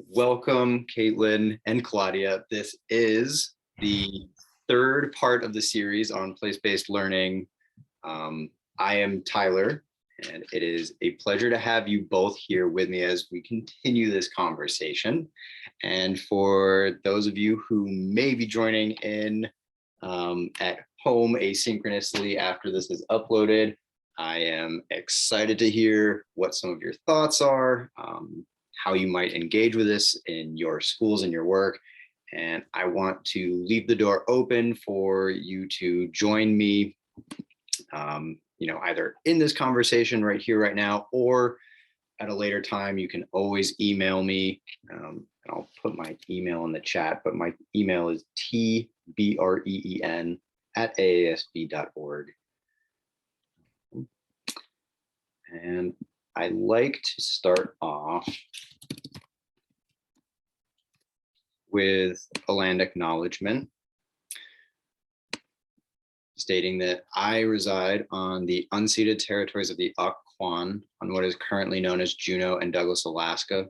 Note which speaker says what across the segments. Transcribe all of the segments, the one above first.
Speaker 1: Welcome, Caitlin and Claudia. This is the third part of the series on place-based learning. I am Tyler, and it is a pleasure to have you both here with me as we continue this conversation. And for those of you who may be joining in at home asynchronously after this is uploaded, I am excited to hear what some of your thoughts are, how you might engage with this in your schools and your work. And I want to leave the door open for you to join me, either in this conversation right here, right now, or at a later time. You can always email me. And I'll put my email in the chat, but my email is tbreen@aasb.org. And I like to start off with a land acknowledgement, stating that I reside on the unceded territories of the Akwon on what is currently known as Juneau and Douglas, Alaska.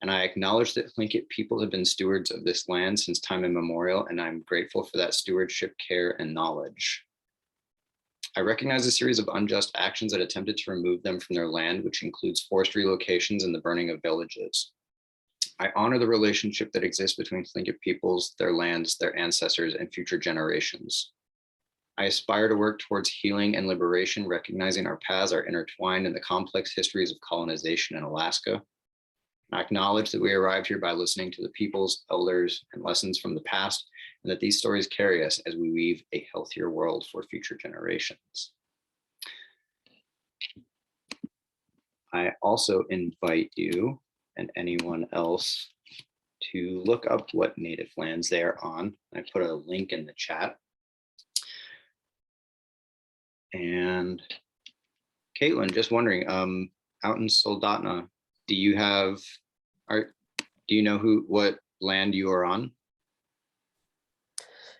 Speaker 1: And I acknowledge that Tlingit people have been stewards of this land since time immemorial, and I'm grateful for that stewardship, care, and knowledge. I recognize a series of unjust actions that attempted to remove them from their land, which includes forced relocations and the burning of villages. I honor the relationship that exists between Tlingit peoples, their lands, their ancestors, and future generations. I aspire to work towards healing and liberation, recognizing our paths are intertwined in the complex histories of colonization in Alaska. I acknowledge that we arrived here by listening to the peoples, elders, and lessons from the past, and that these stories carry us as we weave a healthier world for future generations. I also invite you and anyone else to look up what native lands they are on. I put a link in the chat. And Caitlin, just wondering, out in Soldotna, do you know what land you are on?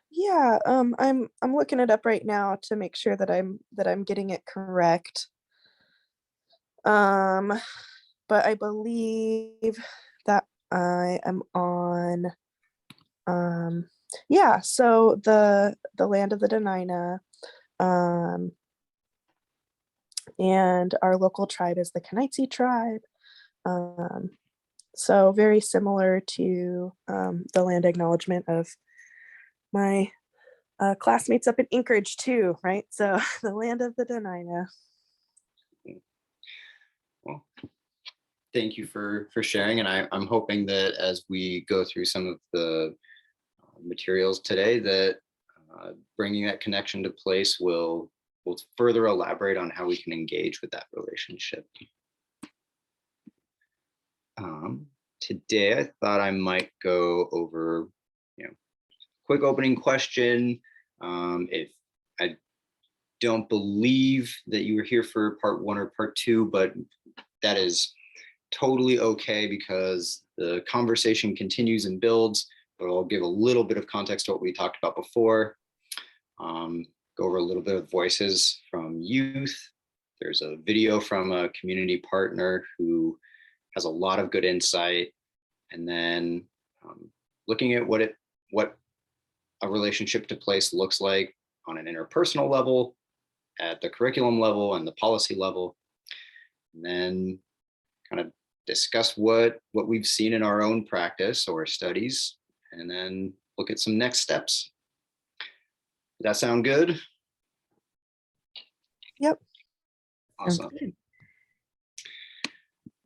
Speaker 2: Yeah, I'm looking it up right now to make sure that I'm getting it correct. But I believe that I am on yeah, so the land of the Dena'ina, and our local tribe is the Kenaitze tribe. So very similar to the land acknowledgement of my classmates up in Anchorage too, right? So the land of the Dena'ina.
Speaker 1: Well, thank you for sharing, and I'm hoping that as we go through some of the materials today, that bringing that connection to place will further elaborate on how we can engage with that relationship. Today, I thought I might go over, quick opening question. If I don't believe that you were here for part 1 or part 2, but that is totally okay because the conversation continues and builds, but I'll give a little bit of context to what we talked about before. Go over a little bit of voices from youth. There's a video from a community partner who has a lot of good insight, and then looking at what a relationship to place looks like on an interpersonal level, at the curriculum level, and the policy level, and then kind of discuss what we've seen in our own practice or studies, and then look at some next steps. Does that sound good?
Speaker 2: Yep.
Speaker 1: Awesome.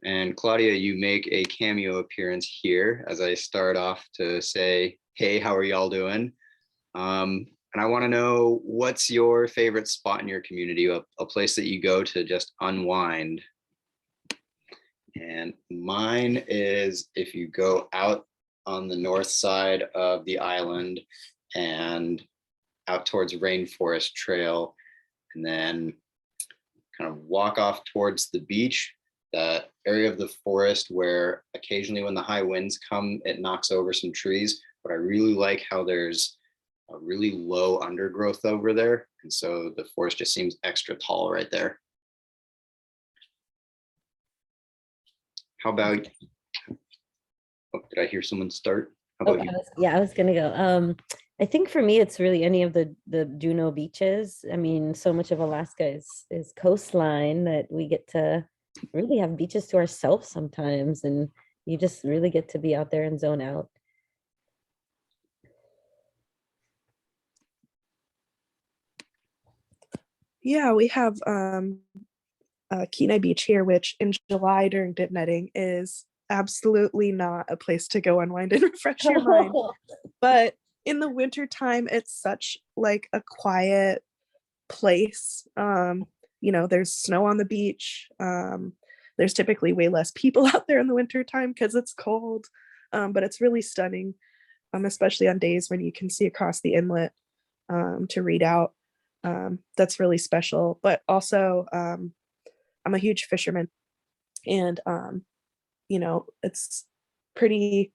Speaker 1: And Claudia, you make a cameo appearance here as I start off to say, hey, how are y'all doing? And I want to know, what's your favorite spot in your community, a place that you go to just unwind? And mine is if you go out on the north side of the island and out towards Rainforest Trail, and then kind of walk off towards the beach, that area of the forest where occasionally when the high winds come, it knocks over some trees. But I really like how there's a really low undergrowth over there. And so the forest just seems extra tall right there. How about Did I hear someone start? How
Speaker 3: Oh,
Speaker 1: about you?
Speaker 3: yeah, I was gonna go. I think for me, it's really any of the Juneau beaches. I mean, so much of Alaska is coastline that we get to really have beaches to ourselves sometimes, and you just really get to be out there and zone out.
Speaker 2: Yeah, we have Kenai Beach here, which in July during dip netting is absolutely not a place to go unwind and refresh your mind. But in the winter time, it's such like a quiet place. You know, there's snow on the beach. There's typically way less people out there in the winter time because it's cold. But it's really stunning, especially on days when you can see across the inlet to read out. That's really special. But also, I'm a huge fisherman, and you know, it's pretty.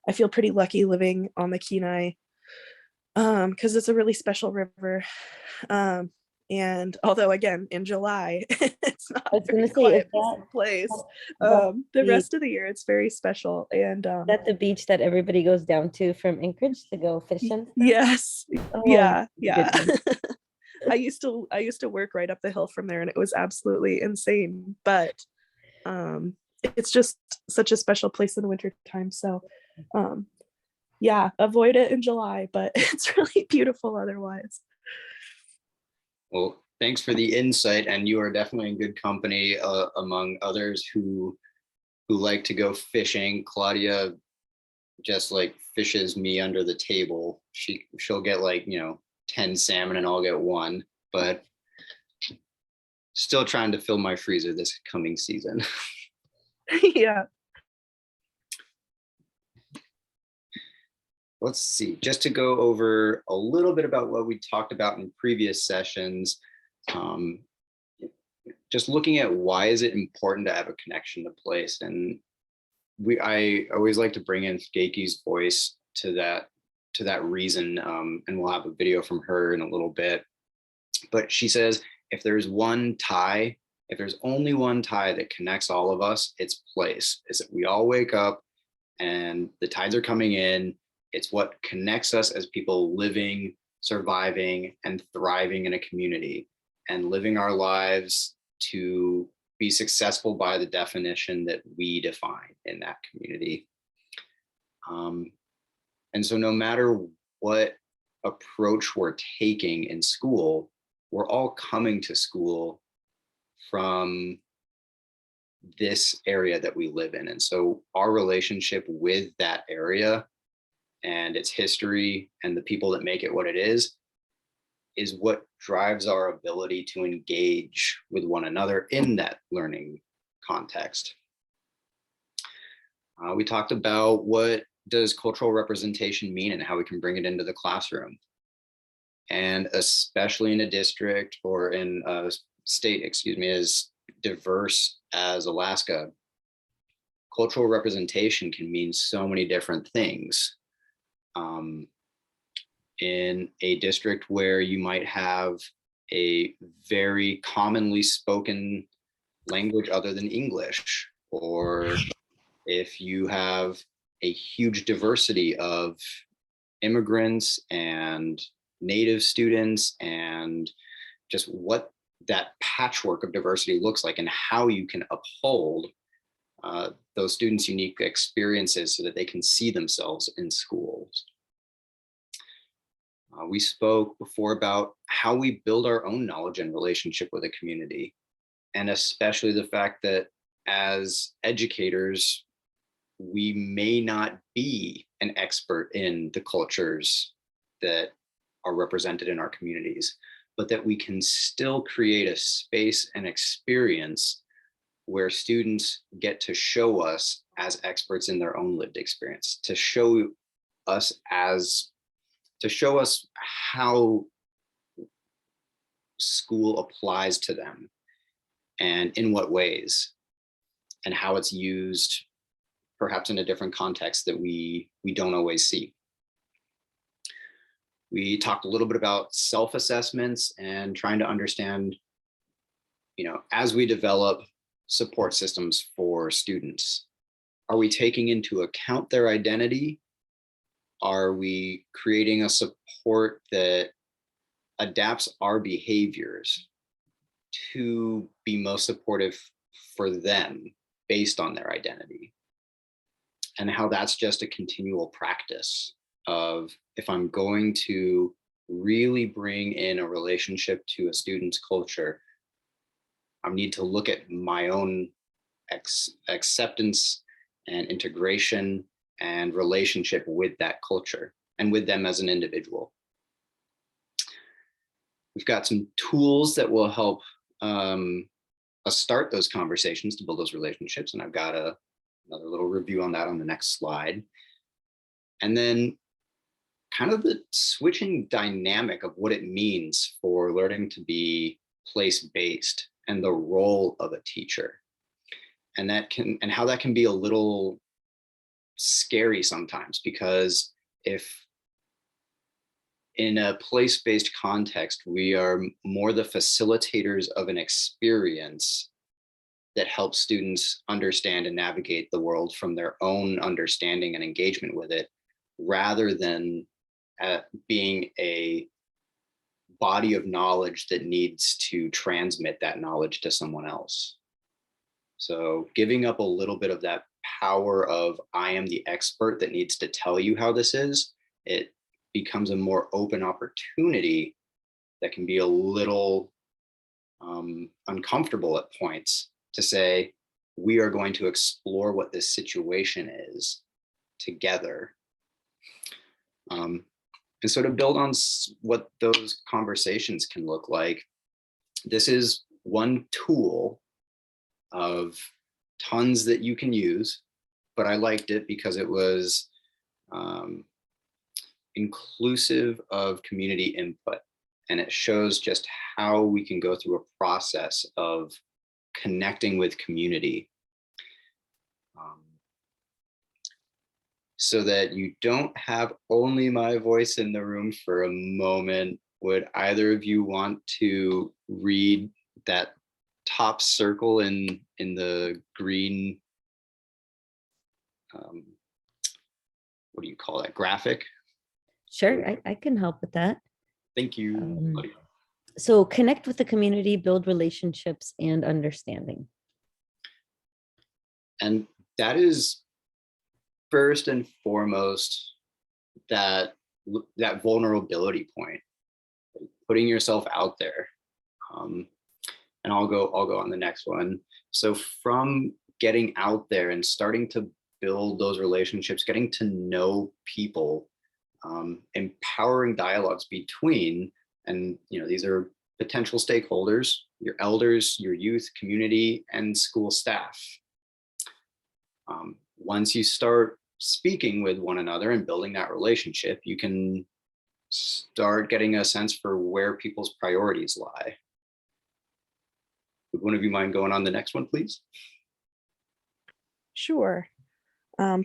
Speaker 2: I feel pretty lucky living on the Kenai because it's a really special river. Um, and although again in July it's not
Speaker 3: I
Speaker 2: a
Speaker 3: was
Speaker 2: very
Speaker 3: gonna say,
Speaker 2: quiet, peaceful place,
Speaker 3: that
Speaker 2: the
Speaker 3: the
Speaker 2: rest of the year it's very special. And
Speaker 3: that the beach that everybody goes down to from Anchorage to go fishing?
Speaker 2: yes,
Speaker 3: Oh
Speaker 2: yeah,
Speaker 3: my
Speaker 2: yeah.
Speaker 3: goodness.
Speaker 2: I used to work right up the hill from there, and it was absolutely insane. But um, it's just such a special place in the winter time. So um, yeah, avoid it in July, but it's really beautiful otherwise.
Speaker 1: Well, thanks for the insight, and you are definitely in good company among others who like to go fishing. Claudia just like fishes me under the table. She'll get like 10 salmon and I'll get one, but still trying to fill my freezer this coming season.
Speaker 2: Yeah.
Speaker 1: Let's see, just to go over a little bit about what we talked about in previous sessions. Just looking at why is it important to have a connection to place, and I always like to bring in Genki's voice to that reason, and we'll have a video from her in a little bit. But she says if there's only one tie that connects all of us, it's place. Is that we all wake up and the tides are coming in. It's what connects us as people living, surviving, and thriving in a community and living our lives to be successful by the definition that we define in that community. And so no matter what approach we're taking in school, we're all coming to school from this area that we live in. And so our relationship with that area and its history and the people that make it what it is what drives our ability to engage with one another in that learning context. We talked about what does cultural representation mean and how we can bring it into the classroom. And especially in a district or in a state, as diverse as Alaska, cultural representation can mean so many different things. In a district where you might have a very commonly spoken language other than English, or if you have a huge diversity of immigrants and native students, and just what that patchwork of diversity looks like and how you can uphold those students' unique experiences so that they can see themselves in schools. We spoke before about how we build our own knowledge and relationship with a community, and especially the fact that as educators, we may not be an expert in the cultures that are represented in our communities, but that we can still create a space and experience where students get to show us as experts in their own lived experience, to show us how school applies to them and in what ways, and how it's used perhaps in a different context that we don't always see. We talked a little bit about self-assessments and trying to understand, as we develop support systems for students, are we taking into account their identity? Are we creating a support that adapts our behaviors to be most supportive for them based on their identity? And how that's just a continual practice of, if I'm going to really bring in a relationship to a student's culture, I need to look at my own acceptance and integration and relationship with that culture and with them as an individual. We've got some tools that will help us start those conversations to build those relationships. And I've got another little review on that on the next slide. And then kind of the switching dynamic of what it means for learning to be place-based and the role of a teacher. And how that can be a little scary sometimes, because if in a place-based context, we are more the facilitators of an experience that helps students understand and navigate the world from their own understanding and engagement with it, rather than being a body of knowledge that needs to transmit that knowledge to someone else. So giving up a little bit of that power of I am the expert that needs to tell you how this is, it becomes a more open opportunity that can be a little uncomfortable at points to say, we are going to explore what this situation is together. And so to build on what those conversations can look like, this is one tool of tons that you can use, but I liked it because it was inclusive of community input. And it shows just how we can go through a process of connecting with community, so that you don't have only my voice in the room for a moment. Would either of you want to read that top circle in the green, what do you call that, graphic?
Speaker 3: Sure, I can help with that.
Speaker 1: Thank you.
Speaker 3: So connect with the community, build relationships and understanding.
Speaker 1: And that is first and foremost that vulnerability point, putting yourself out there. And I'll go on the next one. So from getting out there and starting to build those relationships, getting to know people, empowering dialogues between, and these are potential stakeholders, your elders, your youth, community, and school staff. Once you start speaking with one another and building that relationship, you can start getting a sense for where people's priorities lie. Would one of you mind going on the next one, please?
Speaker 2: Sure.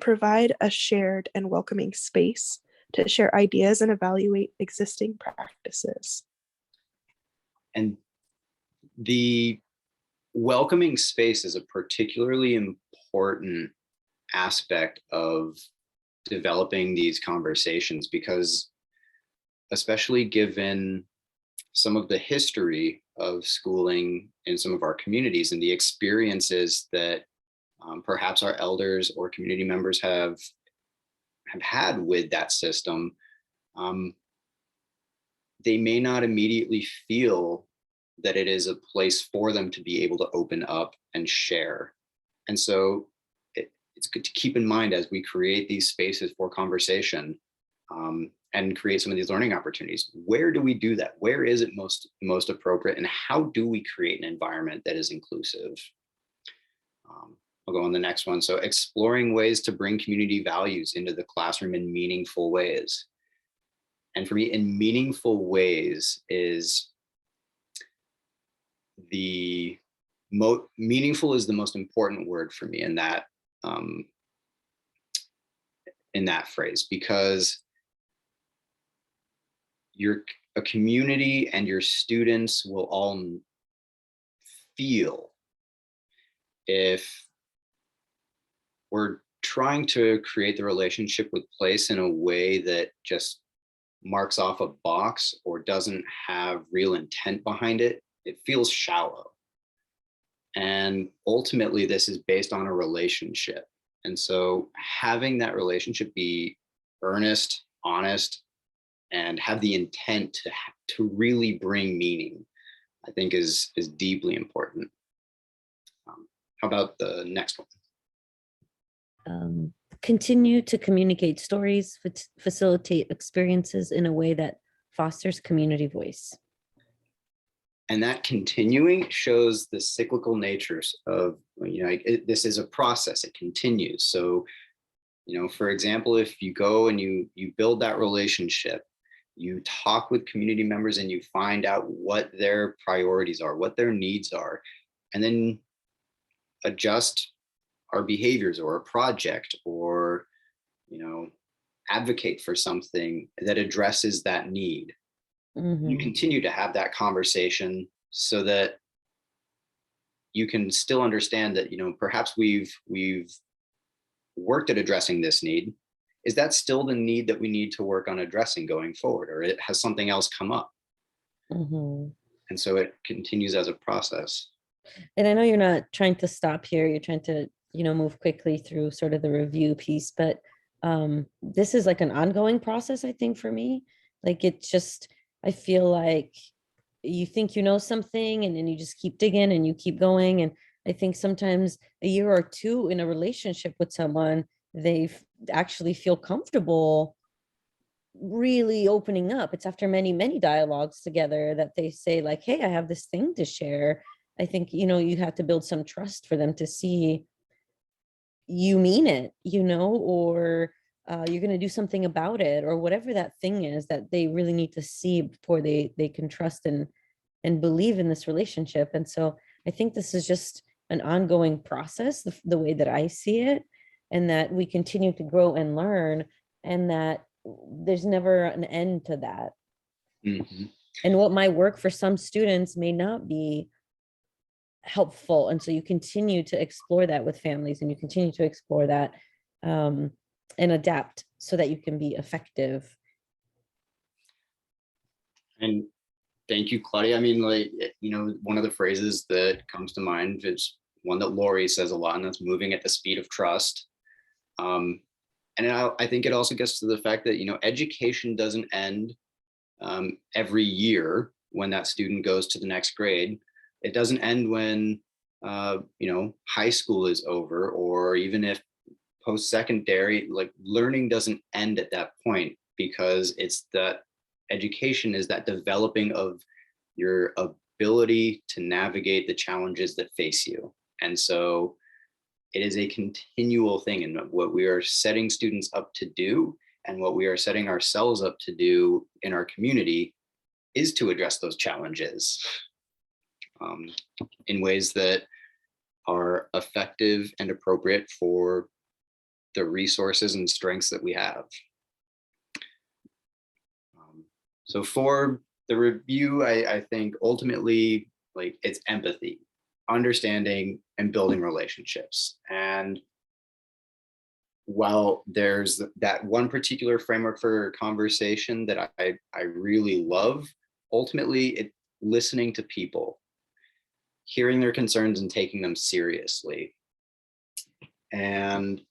Speaker 2: Provide a shared and welcoming space to share ideas and evaluate existing practices.
Speaker 1: And the welcoming space is a particularly important aspect of developing these conversations, because especially given some of the history of schooling in some of our communities and the experiences that perhaps our elders or community members have had with that system, they may not immediately feel that it is a place for them to be able to open up and share. And so it's good to keep in mind as we create these spaces for conversation and create some of these learning opportunities, where do we do that? Where is it most appropriate? And how do we create an environment that is inclusive? I'll go on the next one. So exploring ways to bring community values into the classroom in meaningful ways. And for me, in meaningful ways is meaningful is the most important word for me in that phrase, because a community and your students will all feel if we're trying to create the relationship with place in a way that just marks off a box or doesn't have real intent behind it, it feels shallow. And ultimately, this is based on a relationship. And so having that relationship be earnest, honest, and have the intent to really bring meaning, I think is deeply important. How about the next one?
Speaker 3: Continue to communicate stories, facilitate experiences in a way that fosters community voice.
Speaker 1: And that continuing shows the cyclical natures of, this is a process, it continues. So, for example, if you go and you build that relationship, you talk with community members and you find out what their priorities are, what their needs are, and then adjust our behaviors or a project, or advocate for something that addresses that need. You continue to have that conversation so that you can still understand that perhaps we've worked at addressing this need. Is that still the need that we need to work on addressing going forward, or has something else come up? And so it continues as a process.
Speaker 3: And I know you're not trying to stop here, you're trying to move quickly through sort of the review piece, but this is like an ongoing process, I think, for me. Like, it's just, I feel like you think you know something and then you just keep digging and you keep going. And I think sometimes a year or two in a relationship with someone, they actually feel comfortable really opening up. It's after many, many dialogues together that they say, like, hey, I have this thing to share. I think, you have to build some trust for them to see you mean it, or you're going to do something about it, or whatever that thing is that they really need to see before they can trust and believe in this relationship. And so I think this is just an ongoing process, the way that I see it, and that we continue to grow and learn, and that there's never an end to that. And what might work for some students may not be helpful. And so you continue to explore that with families, and you continue to explore that and adapt so that you can be effective.
Speaker 1: And thank you, Claudia. I mean, one of the phrases that comes to mind is one that Lori says a lot, and that's moving at the speed of trust. And I think it also gets to the fact that, education doesn't end every year when that student goes to the next grade. It doesn't end when, high school is over, or even if post-secondary, like, learning doesn't end at that point, because it's that education is that developing of your ability to navigate the challenges that face you. And so it is a continual thing. And what we are setting students up to do, and what we are setting ourselves up to do in our community, is to address those challenges in ways that are effective and appropriate for the resources and strengths that we have. So for the review, I think ultimately, like, it's empathy, understanding, and building relationships. And while there's that one particular framework for conversation that I really love, ultimately it's listening to people, hearing their concerns and taking them seriously. And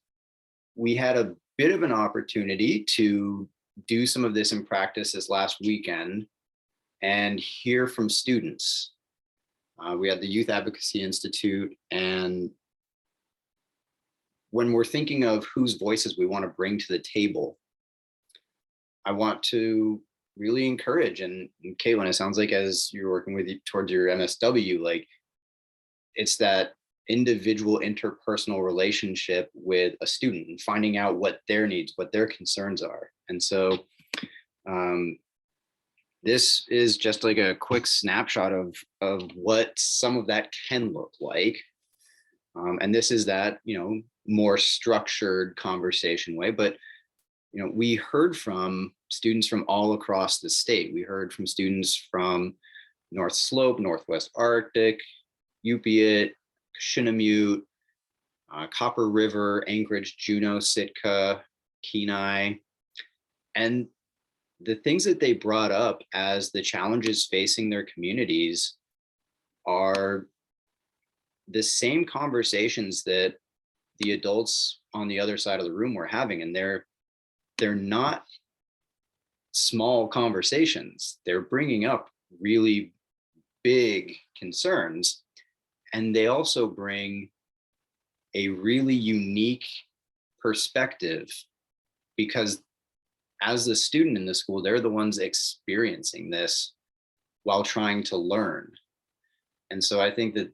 Speaker 1: we had a bit of an opportunity to do some of this in practice this last weekend and hear from students. We had the Youth Advocacy Institute, and when we're thinking of whose voices we want to bring to the table, I want to really encourage, and Caitlin, it sounds like as you're working with towards your MSW, like, it's that individual interpersonal relationship with a student and finding out what their needs, what their concerns are. And so this is just like a quick snapshot of what some of that can look like. And this is that, more structured conversation way, but we heard from students from all across the state. We heard from students from North Slope, Northwest Arctic, Upiat, Shinamute, Copper River, Anchorage, Juneau, Sitka, Kenai. And the things that they brought up as the challenges facing their communities are the same conversations that the adults on the other side of the room were having. And they're not small conversations. They're bringing up really big concerns. And they also bring a really unique perspective, because as the student in the school, they're the ones experiencing this while trying to learn. And so I think that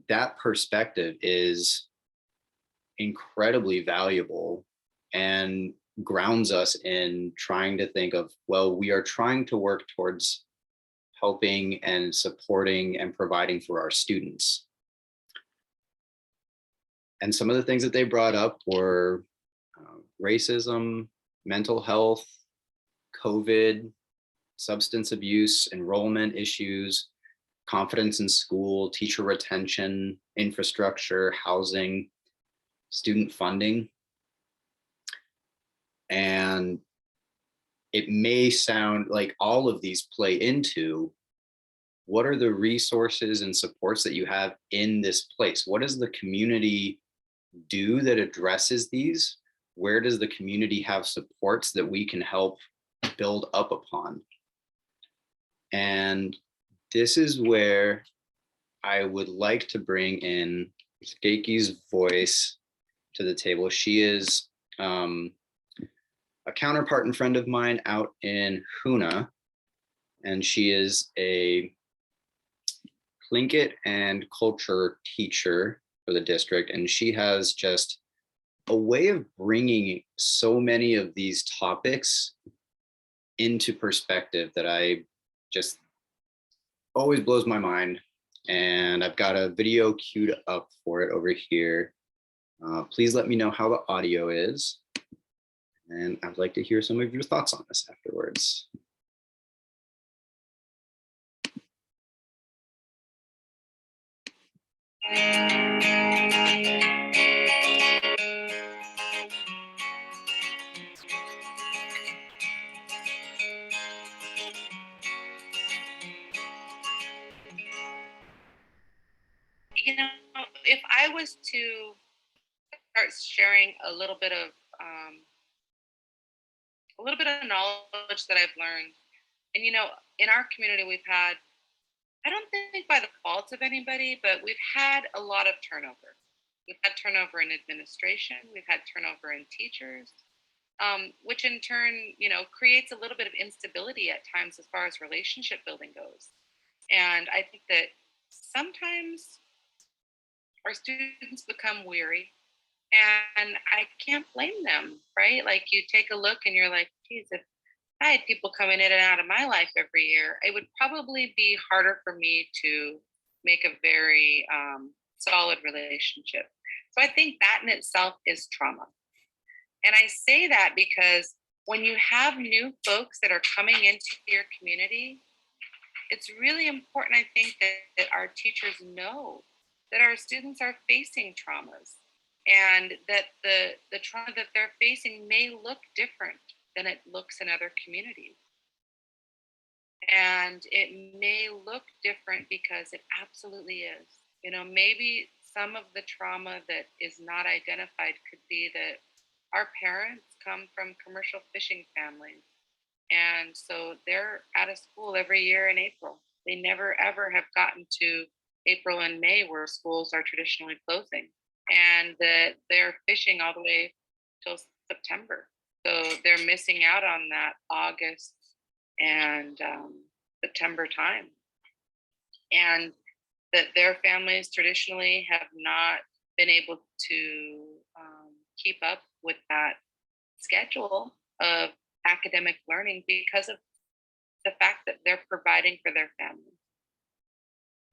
Speaker 1: that perspective is incredibly valuable and grounds us in trying to think of, well, we are trying to work towards helping and supporting and providing for our students. And some of the things that they brought up were racism, mental health, COVID, substance abuse, enrollment issues, confidence in school, teacher retention, infrastructure, housing, student funding. And it may sound like all of these play into, what are the resources and supports that you have in this place? What does the community do that addresses these? Where does the community have supports that we can help build up upon? And this is where I would like to bring in Genki's voice to the table. She is a counterpart and friend of mine out in Hoona, and she is a Tlingit and culture teacher for the district. And she has just a way of bringing so many of these topics into perspective that I just always blows my mind. And I've got a video queued up for it over here. Please let me know how the audio is. And I'd like to hear some of your thoughts on this afterwards.
Speaker 4: You know, if I was to start sharing a little bit of knowledge that I've learned, and you know, in our community, we've had, I don't think by the fault of anybody, but we've had a lot of turnover. We've had turnover in administration. We've had turnover in teachers, which in turn, you know, creates a little bit of instability at times as far as relationship building goes. And I think that sometimes our students become weary, and I can't blame them, right? Like, you take a look and you're like, geez, if I had people coming in and out of my life every year, it would probably be harder for me to make a very solid relationship. So I think that in itself is trauma. And I say that because when you have new folks that are coming into your community, it's really important, I think, that our teachers know that our students are facing traumas, and that the trauma that they're facing may look different than it looks in other communities. And it may look different because it absolutely is. You know, maybe some of the trauma that is not identified could be that our parents come from commercial fishing families. And so they're out of school every year in April. They never ever have gotten to April and May, where schools are traditionally closing, and that they're fishing all the way till September. So they're missing out on that August and September time. And that their families traditionally have not been able to keep up with that schedule of academic learning because of the fact that they're providing for their families.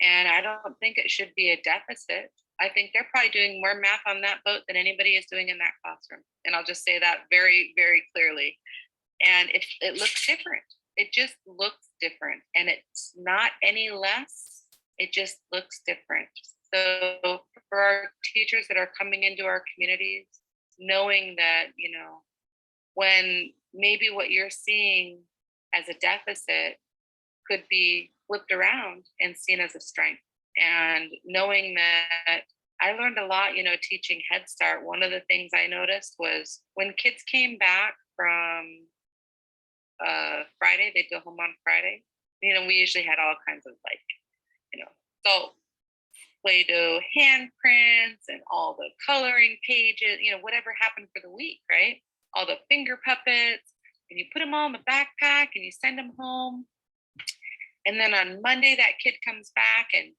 Speaker 4: And I don't think it should be a deficit. I think they're probably doing more math on that boat than anybody is doing in that classroom. And I'll just say that very, very clearly. And it looks different. It just looks different. And it's not any less. It just looks different. So for our teachers that are coming into our communities, knowing that, when maybe what you're seeing as a deficit could be flipped around and seen as a strength. And knowing that I learned a lot, teaching Head Start. One of the things I noticed was when kids came back from Friday, they'd go home on Friday. We usually had all kinds of salt, Play-Doh handprints and all the coloring pages, whatever happened for the week, right? All the finger puppets, and you put them all in the backpack and you send them home. And then on Monday, that kid comes back and,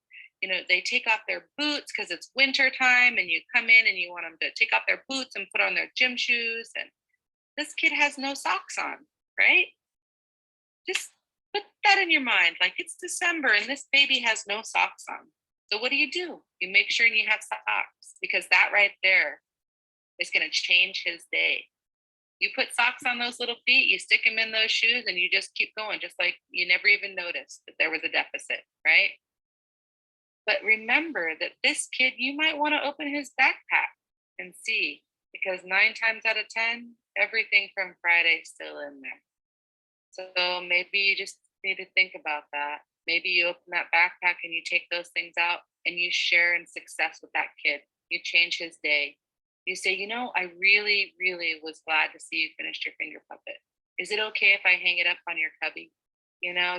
Speaker 4: they take off their boots because it's winter time, and you come in and you want them to take off their boots and put on their gym shoes. And this kid has no socks on, right? Just put that in your mind. Like, it's December and this baby has no socks on. So what do? You make sure you have socks, because that right there is going to change his day. You put socks on those little feet, you stick them in those shoes, and you just keep going, just like you never even noticed that there was a deficit, right? But remember that this kid, you might want to open his backpack and see, because 9 times out of 10, everything from Friday is still in there. So maybe you just need to think about that. Maybe you open that backpack and you take those things out and you share in success with that kid. You change his day. You say, I really, really was glad to see you finished your finger puppet. Is it okay if I hang it up on your cubby?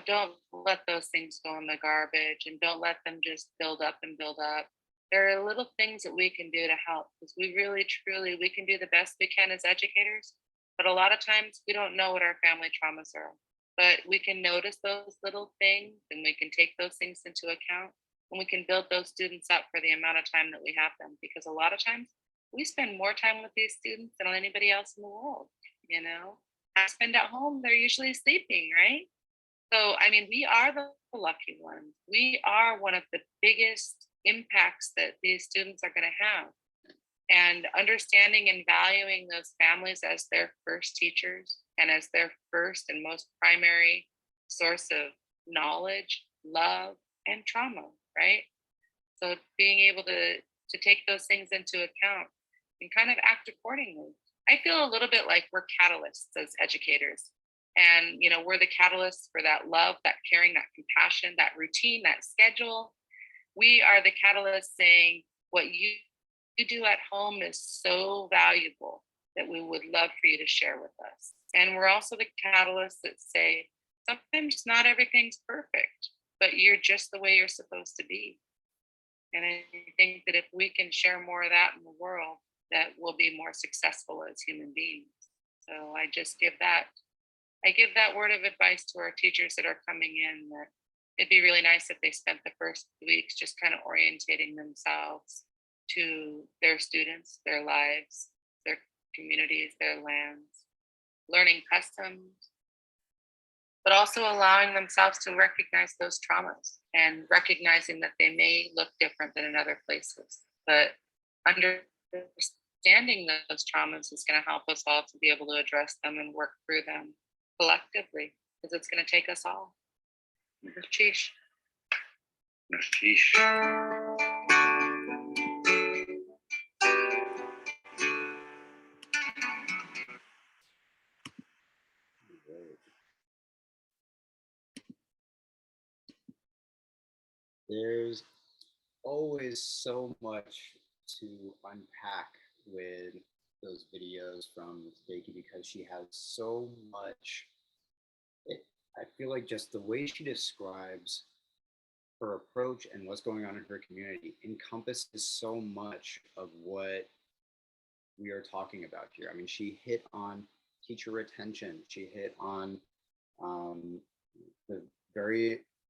Speaker 4: Don't let those things go in the garbage, and don't let them just build up and build up. There are little things that we can do to help, because we really, truly, we can do the best we can as educators. But a lot of times we don't know what our family traumas are. But we can notice those little things, and we can take those things into account, and we can build those students up for the amount of time that we have them. Because a lot of times we spend more time with these students than anybody else in the world. I spend at home, they're usually sleeping, right? So, we are the lucky ones. We are one of the biggest impacts that these students are going to have. And understanding and valuing those families as their first teachers and as their first and most primary source of knowledge, love, and trauma, right? So being able to take those things into account and kind of act accordingly. I feel a little bit like we're catalysts as educators. And, we're the catalysts for that love, that caring, that compassion, that routine, that schedule. We are the catalysts saying what you do at home is so valuable that we would love for you to share with us. And we're also the catalysts that say, sometimes not everything's perfect, but you're just the way you're supposed to be. And I think that if we can share more of that in the world, that we'll be more successful as human beings. So I give that word of advice to our teachers that are coming in, that it'd be really nice if they spent the first weeks just kind of orientating themselves to their students, their lives, their communities, their lands, learning customs, but also allowing themselves to recognize those traumas and recognizing that they may look different than in other places. But understanding those traumas is going to help us all to be able to address them and work through them collectively, because it's going to take us all. Sheesh.
Speaker 1: There's always so much to unpack with those videos from Genki, because she has so much. I feel like just the way she describes her approach and what's going on in her community encompasses so much of what we are talking about here. She hit on teacher retention. She hit on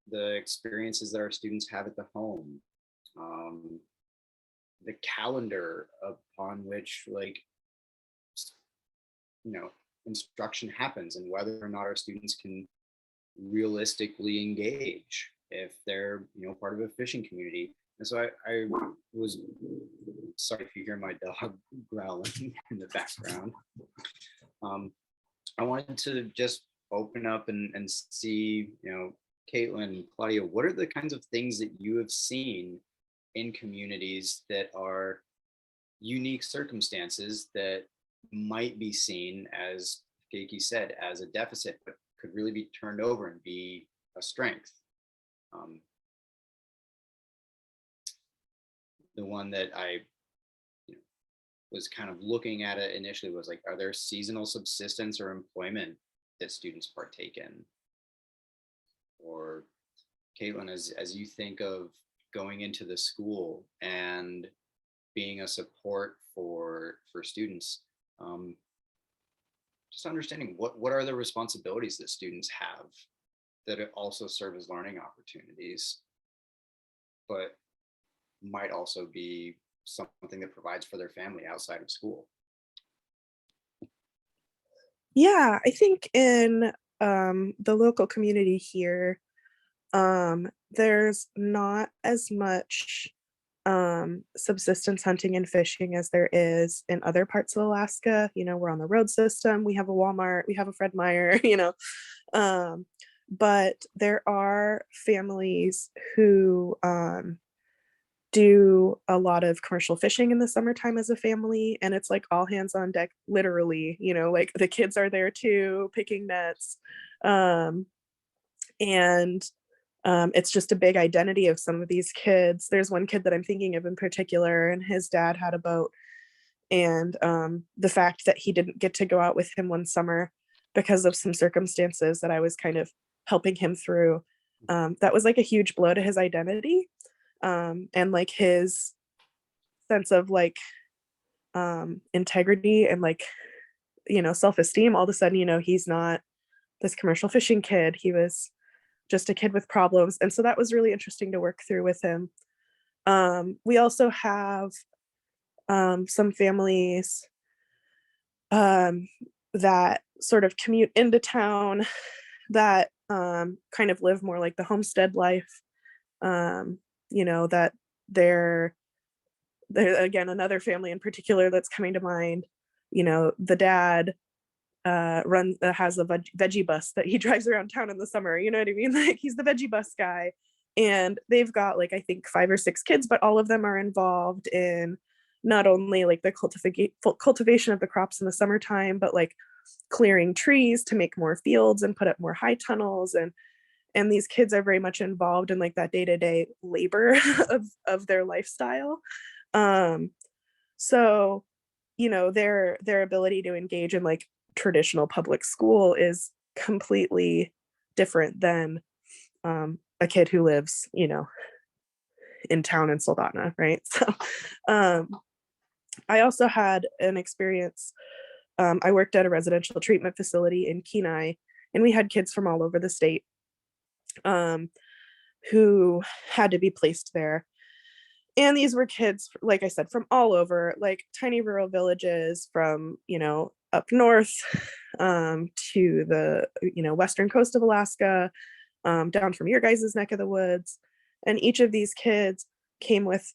Speaker 1: the experiences that our students have at the home, the calendar upon which instruction happens, and whether or not our students can realistically engage if they're part of a fishing community. And so I was sorry if you hear my dog growling in the background. I wanted to just open up and see, Caitlin, Claudia, what are the kinds of things that you have seen in communities that are unique circumstances that might be seen, as Genki said, as a deficit, but could really be turned over and be a strength. The one that I was kind of looking at it initially was like, are there seasonal subsistence or employment that students partake in? Or Caitlin, as you think of going into the school and being a support for students, just understanding what are the responsibilities that students have that also serve as learning opportunities, but might also be something that provides for their family outside of school.
Speaker 2: Yeah, I think in the local community here, there's not as much subsistence hunting and fishing as there is in other parts of Alaska. We're on the road system, we have a Walmart, we have a Fred Meyer, but there are families who do a lot of commercial fishing in the summertime as a family, and it's like all hands on deck, literally. Like the kids are there too, picking nets, and it's just a big identity of some of these kids. There's one kid that I'm thinking of in particular, and his dad had a boat, and the fact that he didn't get to go out with him one summer because of some circumstances that I was kind of helping him through, that was like a huge blow to his identity, and like his sense of like integrity and like self-esteem. All of a sudden, he's not this commercial fishing kid, he was just a kid with problems. And so that was really interesting to work through with him. We also have some families that sort of commute into town that kind of live more like the homestead life, that they're again, another family in particular that's coming to mind. The dad has a veggie bus that he drives around town in the summer. You know what I mean? Like he's the veggie bus guy, and they've got like I think 5 or 6 kids, but all of them are involved in not only like the cultivation of the crops in the summertime, but like clearing trees to make more fields and put up more high tunnels, and these kids are very much involved in like that day-to-day labor of their lifestyle. So their ability to engage in like traditional public school is completely different than a kid who lives in town in Soldotna, right? So I also had an experience. I worked at a residential treatment facility in Kenai, and we had kids from all over the state who had to be placed there. And these were kids, like I said, from all over, like tiny rural villages from, up north to the, western coast of Alaska, down from your guys' neck of the woods. And each of these kids came with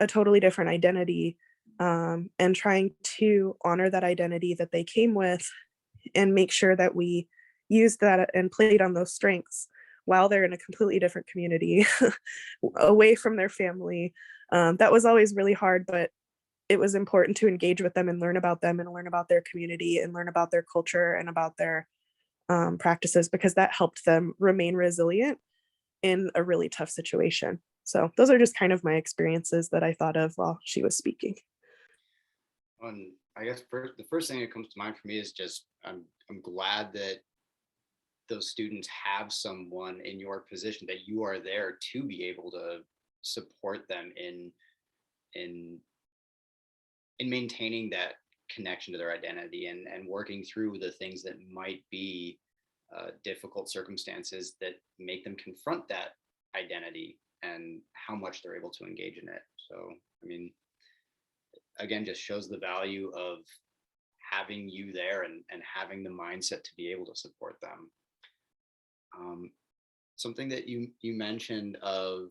Speaker 2: a totally different identity, and trying to honor that identity that they came with and make sure that we used that and played on those strengths while they're in a completely different community, away from their family. That was always really hard, but it was important to engage with them and learn about them and learn about their community and learn about their culture and about their practices, because that helped them remain resilient in a really tough situation. So those are just kind of my experiences that I thought of while she was speaking.
Speaker 1: I guess the first thing that comes to mind for me is just I'm glad that those students have someone in your position, that you are there to be able to support them in maintaining that connection to their identity and working through the things that might be difficult circumstances that make them confront that identity and how much they're able to engage in it. So, I mean, again, just shows the value of having you there and having the mindset to be able to support them. Something that you mentioned of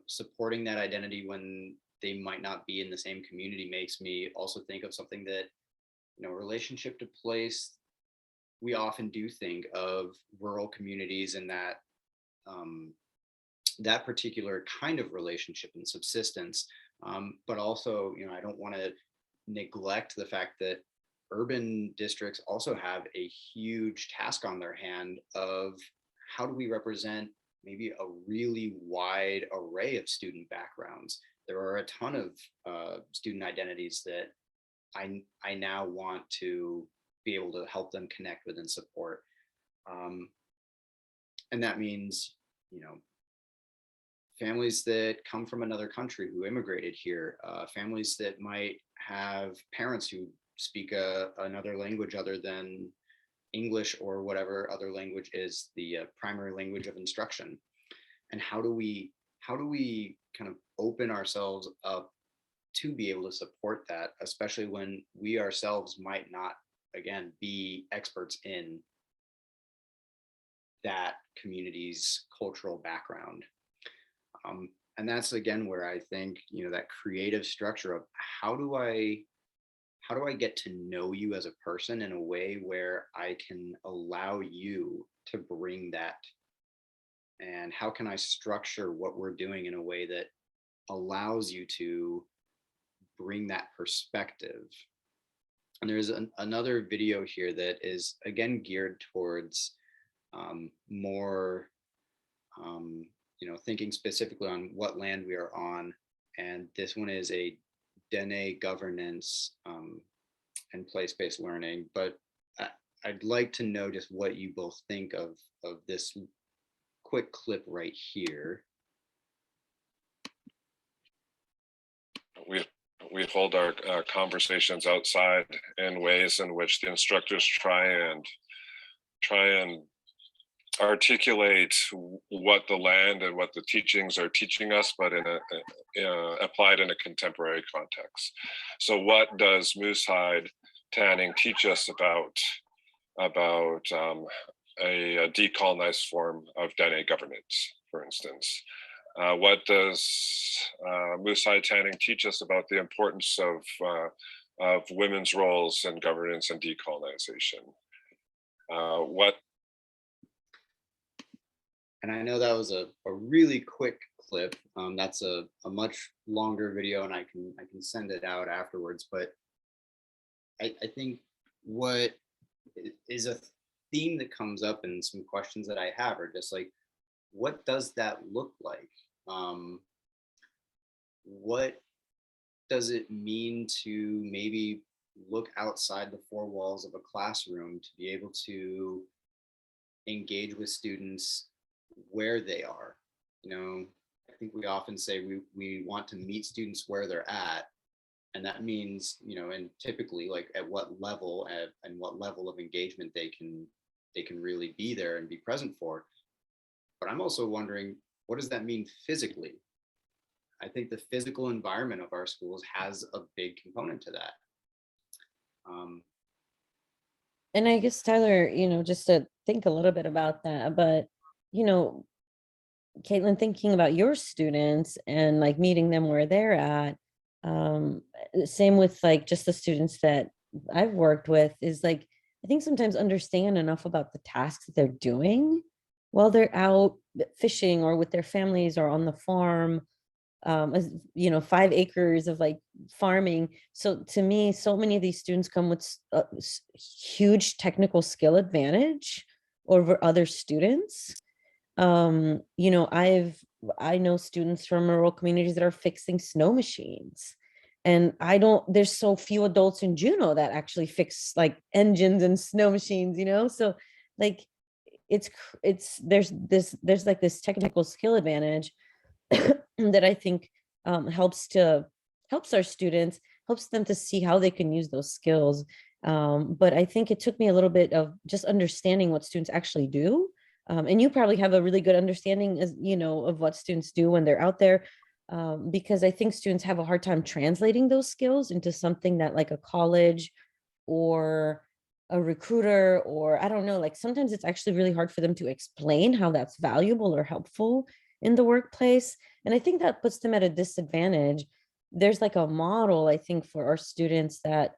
Speaker 1: supporting that identity when they might not be in the same community makes me also think of something that relationship to place. We often do think of rural communities and that that particular kind of relationship and subsistence. But also, I don't want to neglect the fact that urban districts also have a huge task on their hand of how do we represent maybe a really wide array of student backgrounds. There are a ton of student identities that I now want to be able to help them connect with and support. And that means, families that come from another country who immigrated here, families that might have parents who speak another language other than English or whatever other language is the primary language of instruction. And how do we kind of open ourselves up to be able to support that, especially when we ourselves might not, again, be experts in that community's cultural background. And that's again where I think, that creative structure of how do I get to know you as a person in a way where I can allow you to bring that, and how can I structure what we're doing in a way that allows you to bring that perspective. And there's another video here that is again geared towards more thinking specifically on what land we are on. And this one is a Dene governance and place-based learning. But I'd like to know just what you both think of this quick clip right here.
Speaker 5: We hold our conversations outside in ways in which the instructors try and articulate what the land and what the teachings are teaching us, but applied in a contemporary context. So what does moose hide tanning teach us about a decolonized form of Dene governance, for instance? What does moose hide tanning teach us about the importance of women's roles in governance and decolonization?
Speaker 1: And I know that was a really quick clip. That's a much longer video, and I can send it out afterwards. But I think what is a theme that comes up in some questions that I have are just like, what does that look like? What does it mean to maybe look outside the four walls of a classroom to be able to engage with students where they are? I think we often say we want to meet students where they're at, and that means, and typically like at what level and what level of engagement they can really be there and be present for. But I'm also wondering, what does that mean physically? I think the physical environment of our schools has a big component to that.
Speaker 3: And I guess, Tyler, just to think a little bit about that, but, Caitlin, thinking about your students and like meeting them where they're at, same with like just the students that I've worked with, is like, I think sometimes understand enough about the tasks that they're doing while they're out fishing or with their families or on the farm, 5 acres of like farming. So to me, so many of these students come with a huge technical skill advantage over other students. I know students from rural communities that are fixing snow machines, and there's so few adults in Juneau that actually fix like engines and snow machines, so like there's like this technical skill advantage that I think helps our students, helps them to see how they can use those skills. But I think it took me a little bit of just understanding what students actually do. And you probably have a really good understanding, of what students do when they're out there, because I think students have a hard time translating those skills into something that like a college or a recruiter, or I don't know, like sometimes it's actually really hard for them to explain how that's valuable or helpful in the workplace. And I think that puts them at a disadvantage. There's like a model, I think, for our students that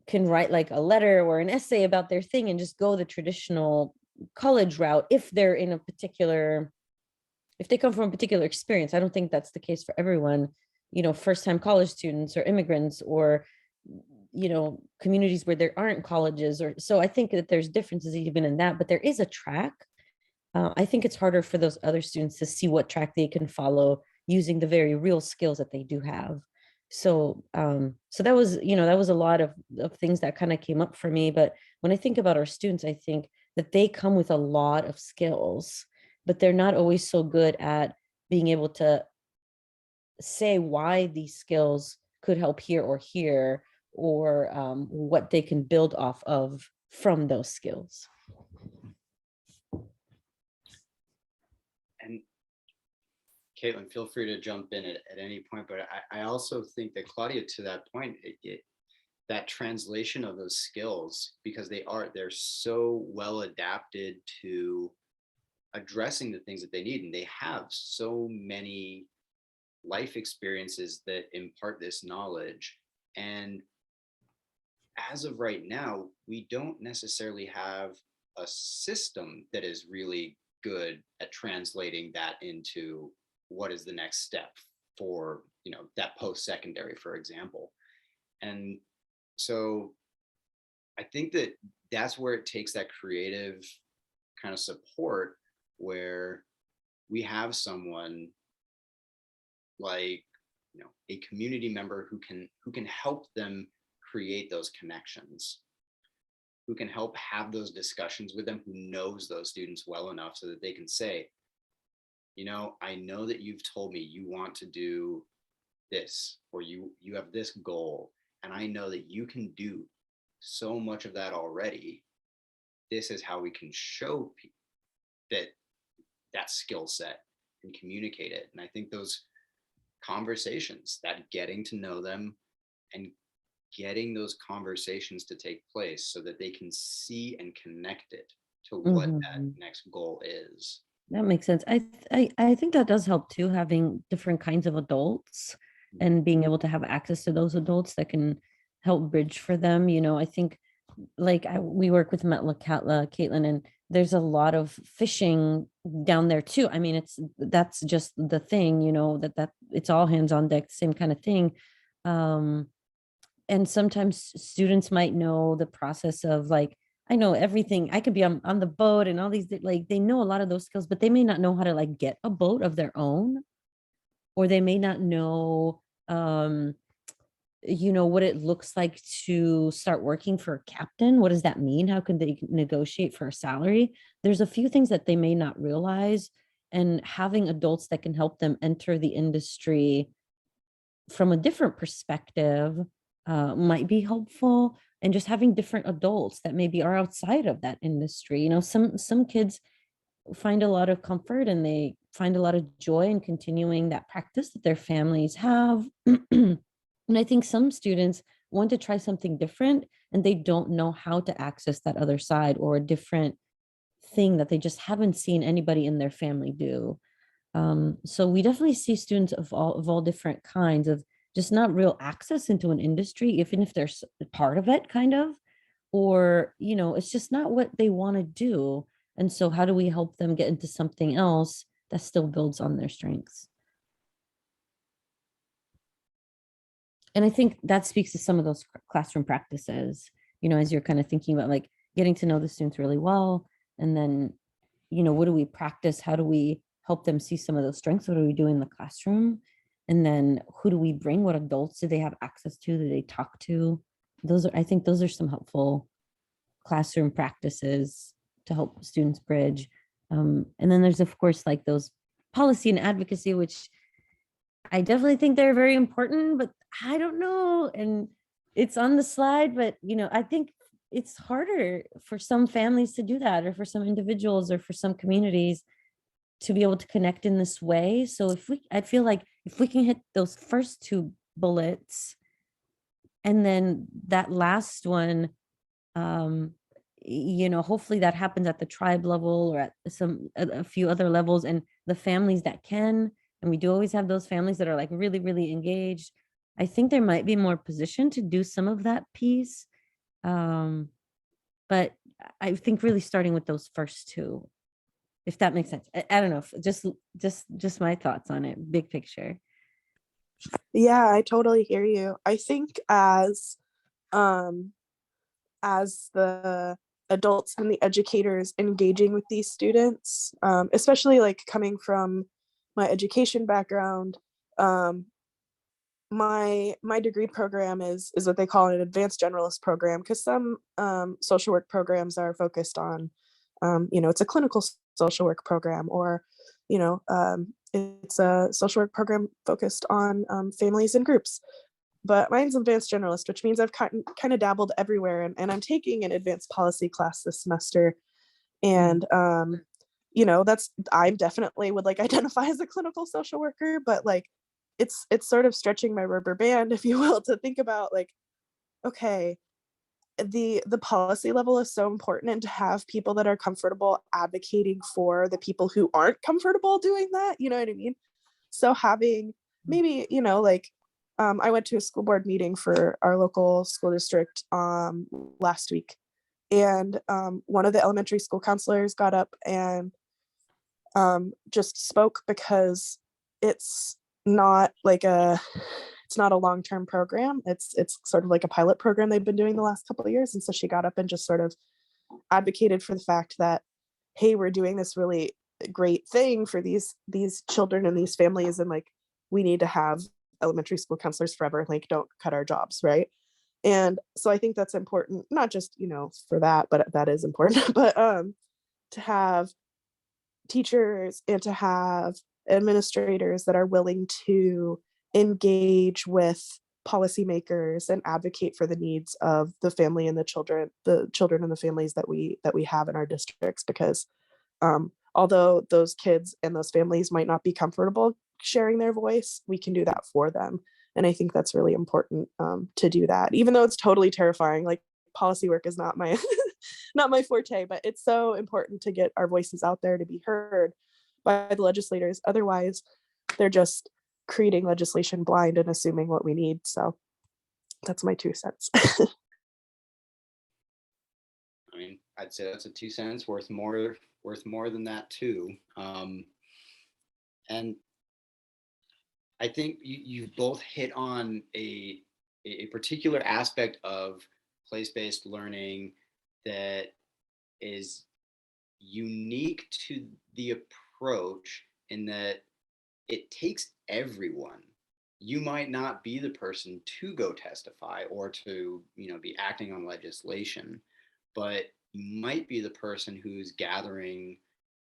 Speaker 3: can write like a letter or an essay about their thing and just go the traditional college route if they're in a particular if they come from a particular experience. I don't think that's the case for everyone, you know, first-time college students or immigrants or, you know, communities where there aren't colleges, or so I think that there's differences even in that, but there is a track. I think it's harder for those other students to see what track they can follow using the very real skills that they do have. So so that was, you know, that was a lot of things that kind of came up for me. But when I think about our students, I think that they come with a lot of skills, but they're not always so good at being able to say why these skills could help here or here, or what they can build off of from those skills.
Speaker 1: And Caitlin, feel free to jump in at any point, but I also think that Claudia, to that point, that translation of those skills, because they're so well adapted to addressing the things that they need, and they have so many life experiences that impart this knowledge. And as of right now, we don't necessarily have a system that is really good at translating that into what is the next step for, you know, that post-secondary, for example. And so I think that that's where it takes that creative kind of support, where we have someone like, you know, a community member who can help them create those connections, who can help have those discussions with them, who knows those students well enough so that they can say, you know, I know that you've told me you want to do this, or you have this goal, and I know that you can do so much of that already. This is how we can show people that skill set and communicate it. And I think those conversations, that getting to know them and getting those conversations to take place so that they can see and connect it to what that next goal is.
Speaker 3: That makes sense. I think that does help too, having different kinds of adults and being able to have access to those adults that can help bridge for them. You know, I think like we work with Metla Caitlin, and there's a lot of fishing down there too. I mean, that's just the thing, you know, that it's all hands on deck, same kind of thing. And sometimes students might know the process of like, I know everything. I could be on the boat and all these, like they know a lot of those skills, but they may not know how to like get a boat of their own, or they may not know, you know, what it looks like to start working for a captain. What does that mean? How can they negotiate for a salary? There's a few things that they may not realize, and having adults that can help them enter the industry from a different perspective might be helpful. And just having different adults that maybe are outside of that industry. You know, some kids find a lot of comfort and they find a lot of joy in continuing that practice that their families have. And I think some students want to try something different and they don't know how to access that other side, or a different thing that they just haven't seen anybody in their family do. So we definitely see students of all different kinds, of just not real access into an industry, even if they're part of it, kind of, or, you know, it's just not what they want to do. And so how do we help them get into something else that still builds on their strengths? And I think that speaks to some of those classroom practices, you know, as you're kind of thinking about like getting to know the students really well. And then, you know, what do we practice? How do we help them see some of those strengths? What do we do in the classroom? And then who do we bring? What adults do they have access to? Do they talk to? I think those are some helpful classroom practices to help students bridge. And then there's, of course, like those policy and advocacy, which I definitely think they're very important, but I don't know. And it's on the slide, but, you know, I think it's harder for some families to do that, or for some individuals, or for some communities to be able to connect in this way. So I feel like if we can hit those first two bullets, and then that last one, you know, hopefully that happens at the tribe level, or at a few other levels, and the families that can, and we do always have those families that are like really, really engaged. I think there might be more position to do some of that piece. But I think really starting with those first two if that makes sense. I don't know, just my thoughts on it, big picture.
Speaker 2: Yeah, I totally hear you. I think the adults and the educators engaging with these students, especially like coming from my education background, my degree program is what they call an advanced generalist program, because some social work programs are focused on, it's a clinical social work program, or it's a social work program focused on families and groups. But mine's advanced generalist, which means I've kind of dabbled everywhere, and I'm taking an advanced policy class this semester. And that's, I definitely would like identify as a clinical social worker, but like it's sort of stretching my rubber band, if you will, to think about like, okay, the policy level is so important, and to have people that are comfortable advocating for the people who aren't comfortable doing that, you know what I mean? So having maybe, like, I went to a school board meeting for our local school district last week, and one of the elementary school counselors got up and just spoke, because it's not like it's not a long-term program. It's sort of like a pilot program they've been doing the last couple of years. And so she got up and just sort of advocated for the fact that, hey, we're doing this really great thing for these children and these families, and like we need to have elementary school counselors forever, like don't cut our jobs, right? And so I think that's important, not just for that, but that is important, but to have teachers and to have administrators that are willing to engage with policymakers and advocate for the needs of the family and the children and the families that we have in our districts. Because although those kids and those families might not be comfortable sharing their voice, we can do that for them. And I think that's really important to do that, even though it's totally terrifying. Like, policy work is not my not my forte, but it's so important to get our voices out there to be heard by the legislators. Otherwise, they're just creating legislation blind and assuming what we need. So that's my 2 cents.
Speaker 1: I mean, I'd say that's a 2 cents worth more than that too. And I think you've both hit on a particular aspect of place-based learning that is unique to the approach, in that it takes everyone. You might not be the person to go testify or to, be acting on legislation, but you might be the person who's gathering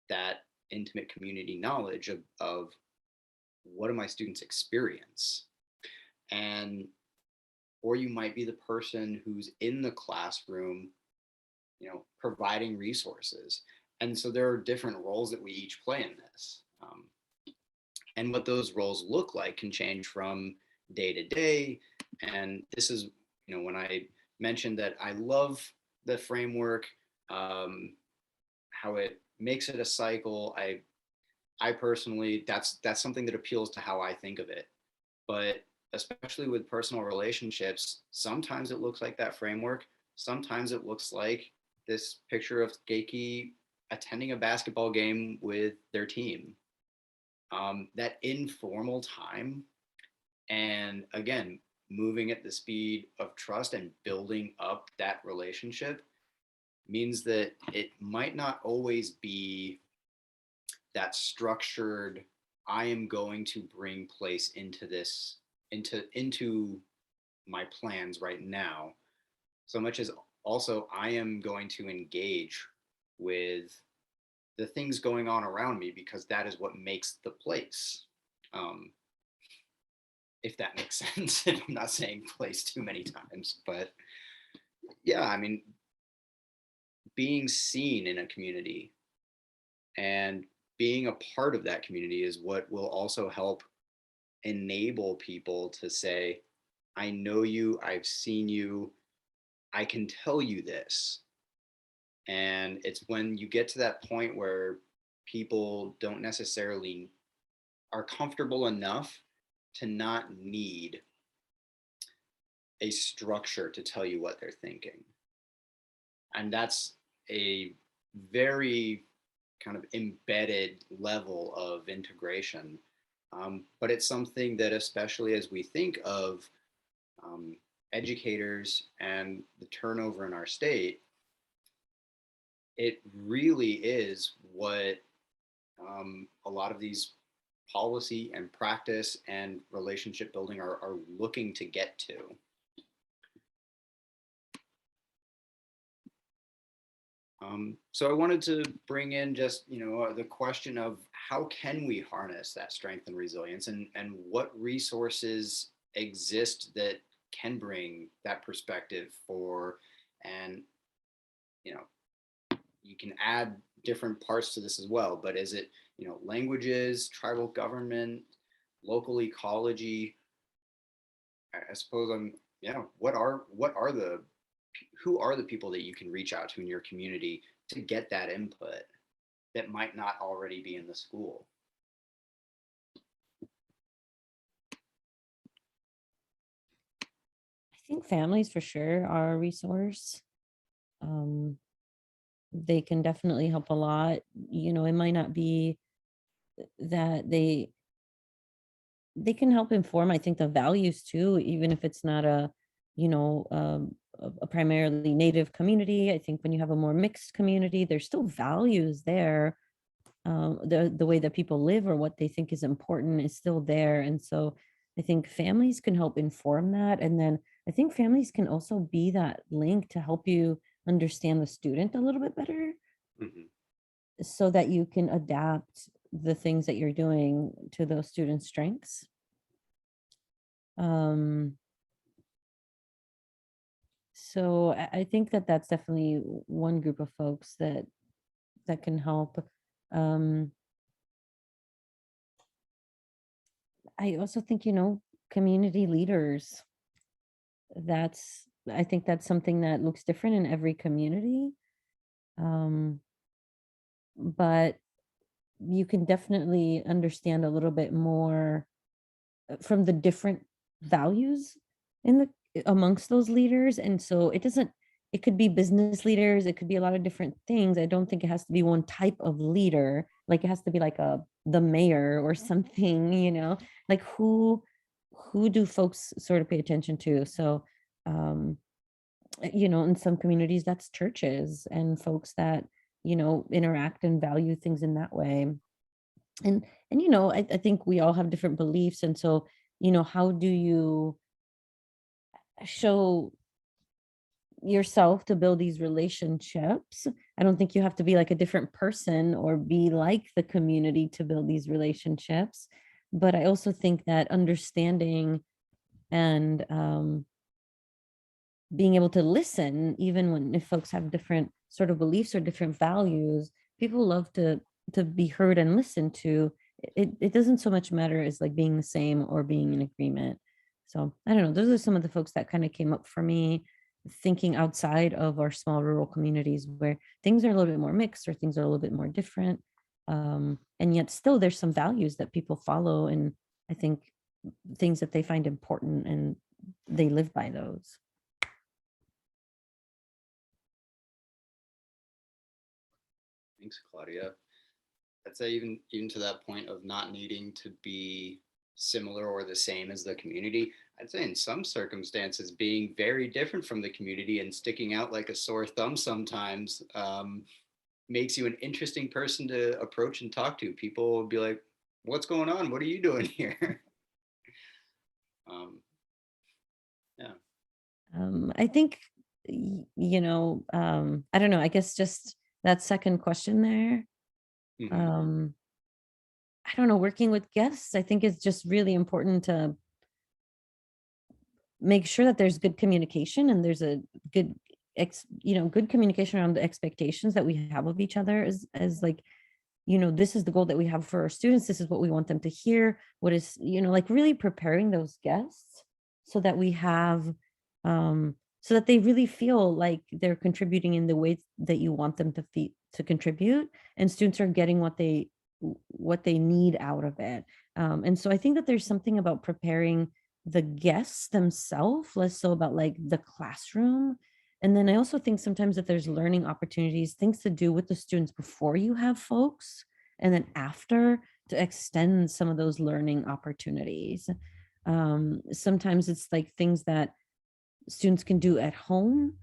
Speaker 1: that intimate community knowledge of what do my students experience, and or you might be the person who's in the classroom, providing resources. And so there are different roles that we each play in this. And what those roles look like can change from day to day. And this is, when I mentioned that I love the framework, how it makes it a cycle, I personally, that's something that appeals to how I think of it. But especially with personal relationships, sometimes it looks like that framework. Sometimes it looks like this picture of Genki attending a basketball game with their team. That informal time, and again, moving at the speed of trust and building up that relationship, means that it might not always be that structured, I am going to bring place into this, into my plans right now, so much as also I am going to engage with the things going on around me, because that is what makes the place. If that makes sense. If I'm not saying place too many times, but yeah, I mean, being seen in a community and being a part of that community is what will also help enable people to say, I know you, I've seen you, I can tell you this. And it's when you get to that point where people don't necessarily are comfortable enough to not need a structure to tell you what they're thinking. And that's a very kind of embedded level of integration. But it's something that, especially as we think of educators and the turnover in our state, it really is what a lot of these policy and practice and relationship building are looking to get to. So I wanted to bring in just, the question of how can we harness that strength and resilience, and what resources exist that can bring that perspective for, and, you can add different parts to this as well, but is it, languages, tribal government, local ecology? I suppose who are the people that you can reach out to in your community to get that input that might not already be in the school?
Speaker 3: I think families for sure are a resource. They can definitely help a lot. It might not be that they can help inform, I think, the values too, even if it's not a primarily Native community. I think when you have a more mixed community, there's still values there. The way that people live or what they think is important is still there. And so I think families can help inform that. And then I think families can also be that link to help you understand the student a little bit better, so that you can adapt the things that you're doing to those students' strengths. So I think that that's definitely one group of folks that can help. I also think, community leaders, I think that's something that looks different in every community. But you can definitely understand a little bit more from the different values amongst those leaders. And so it could be business leaders, it could be a lot of different things. I don't think it has to be one type of leader. Like it has to be like the mayor or something, like who do folks sort of pay attention to? So, in some communities that's churches and folks that, interact and value things in that way. And I think we all have different beliefs. And so, how do you show yourself to build these relationships? I don't think you have to be like a different person or be like the community to build these relationships. But I also think that understanding and being able to listen, even if folks have different sort of beliefs or different values, people love to be heard and listened to. It doesn't so much matter as like being the same or being in agreement. So I don't know, those are some of the folks that kind of came up for me, thinking outside of our small rural communities where things are a little bit more mixed or things are a little bit more different. And yet still there's some values that people follow, and I think things that they find important and they live by those.
Speaker 1: Thanks, Claudia. I'd say even to that point of not needing to be similar or the same as the community, I'd say in some circumstances being very different from the community and sticking out like a sore thumb sometimes makes you an interesting person to approach and talk to. People will be like, what's going on? What are you doing here?
Speaker 3: I think, I don't know, I guess just that second question there. I don't know, working with guests, I think it's just really important to make sure that there's good communication and there's a good, good communication around the expectations that we have of each other as like, this is the goal that we have for our students. This is what we want them to hear. What is, like really preparing those guests so that we have, so that they really feel like they're contributing in the ways that you want them to contribute, and students are getting what they need out of it. And so I think that there's something about preparing the guests themselves, less so about like the classroom, And then I also think sometimes that there's learning opportunities, things to do with the students before you have folks, and then after, to extend some of those learning opportunities. Sometimes it's like things that students can do at home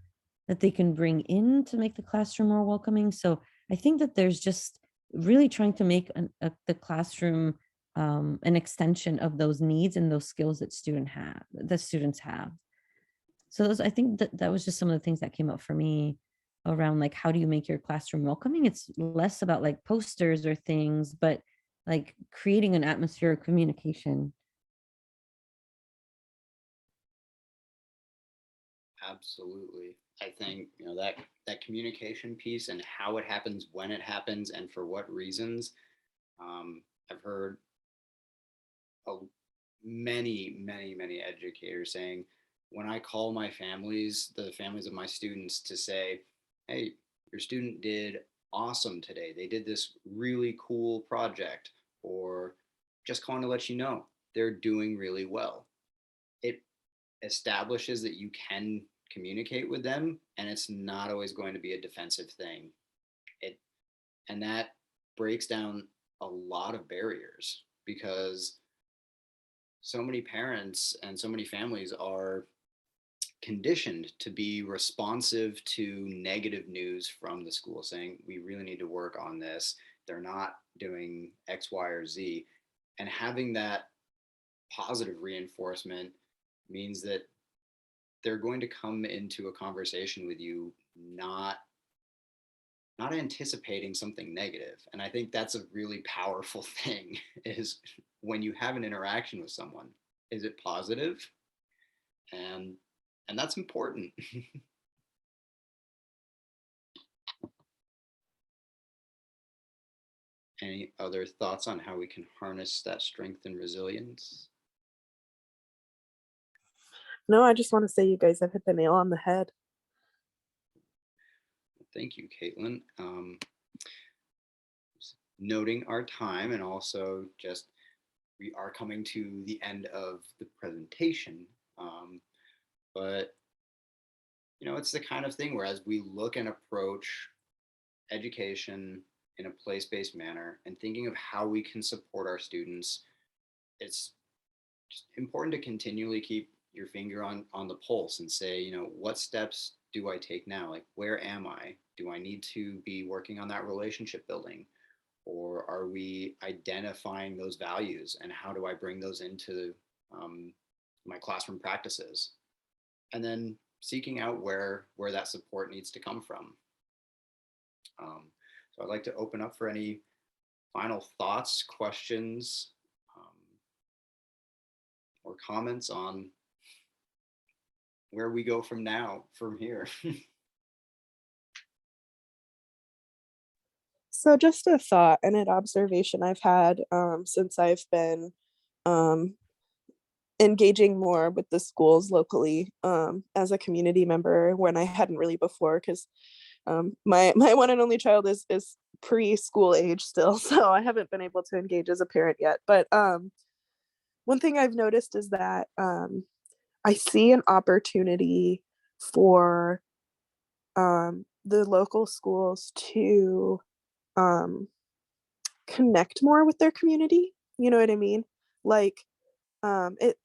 Speaker 3: that they can bring in to make the classroom more welcoming. So I think that there's just really trying to make the classroom an extension of those needs and those skills that students have. So those, I think that was just some of the things that came up for me around like, how do you make your classroom welcoming? It's less about like posters or things, but like creating an atmosphere of communication.
Speaker 1: Absolutely. I think, that communication piece and how it happens, when it happens, and for what reasons. I've heard many educators saying, when I call the families of my students to say, hey, your student did awesome today. They did this really cool project, or just calling to let you know they're doing really well. It establishes that you can communicate with them, and it's not always going to be a defensive thing. And that breaks down a lot of barriers, because so many parents and so many families are conditioned to be responsive to negative news from the school saying, we really need to work on this. They're not doing X, Y, or Z. And having that positive reinforcement means that they're going to come into a conversation with you not anticipating something negative. And I think that's a really powerful thing, is when you have an interaction with someone, is it positive? And that's important. Any other thoughts on how we can harness that strength and resilience?
Speaker 2: No, I just want to say you guys have hit the nail on the head.
Speaker 1: Thank you, Caitlin. Noting our time, and also just we are coming to the end of the presentation. But it's the kind of thing where, as we look and approach education in a place-based manner and thinking of how we can support our students, it's just important to continually keep your finger on the pulse and say, what steps do I take now? Like, where am I? Do I need to be working on that relationship building? Or are we identifying those values, and how do I bring those into my classroom practices? And then seeking out where that support needs to come from. So I'd like to open up for any final thoughts, questions, or comments on where we go from here.
Speaker 2: So just a thought and an observation I've had since I've been engaging more with the schools locally as a community member, when I hadn't really before, because my one and only child is preschool age still, so I haven't been able to engage as a parent yet. But one thing I've noticed is that I see an opportunity for the local schools to connect more with their community. You know what I mean? Like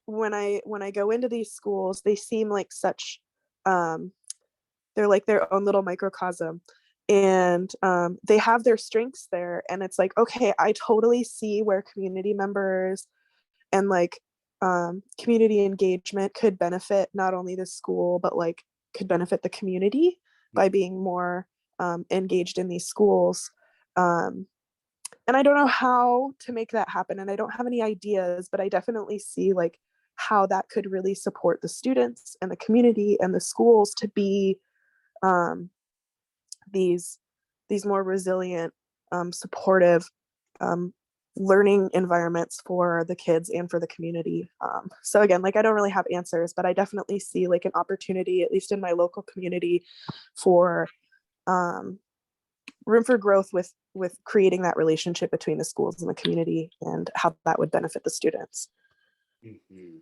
Speaker 2: when I go into these schools, they seem like such they're like their own little microcosm, and they have their strengths there, and it's like, okay, I totally see where community members and like community engagement could benefit not only the school, but like could benefit the community by being more engaged in these schools. And I don't know how to make that happen, and I don't have any ideas, but I definitely see like how that could really support the students and the community and the schools to be these more resilient, supportive learning environments for the kids and for the community. So again, like I don't really have answers, but I definitely see like an opportunity, at least in my local community, for room for growth with creating that relationship between the schools and the community, and how that would benefit the students.
Speaker 1: Mm-hmm.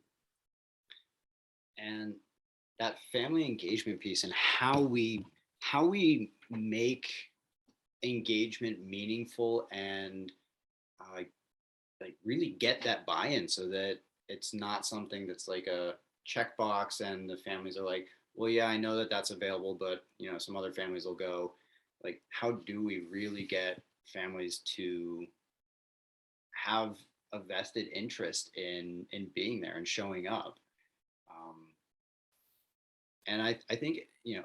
Speaker 1: And that family engagement piece and how we make engagement meaningful and like really get that buy-in so that it's not something that's like a checkbox and the families are like, well, yeah, I know that that's available, but you know, some other families will go. Like, how do we really get families to have a vested interest in being there and showing up? Um, and I think you know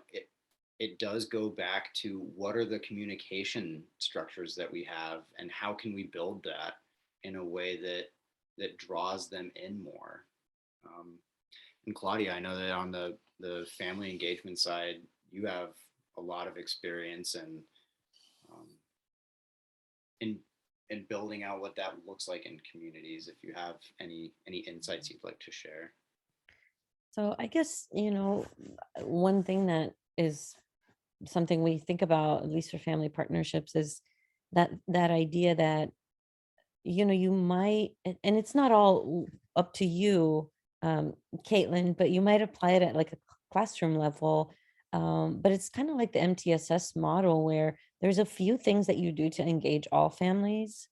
Speaker 1: it does go back to what are the communication structures that we have and how can we build that in a way that draws them in more. um, and Claudia, I know that on the family engagement side you have a lot of experience um, in in building out what that looks like in communities. If you have any insights you'd like to share.
Speaker 3: So I guess, one thing that is something we think about, at least for family partnerships, is that idea that, you might, and it's not all up to you, Caitlin, but you might apply it at like a classroom level. But it's kind of like the MTSS model where there's a few things that you do to engage all families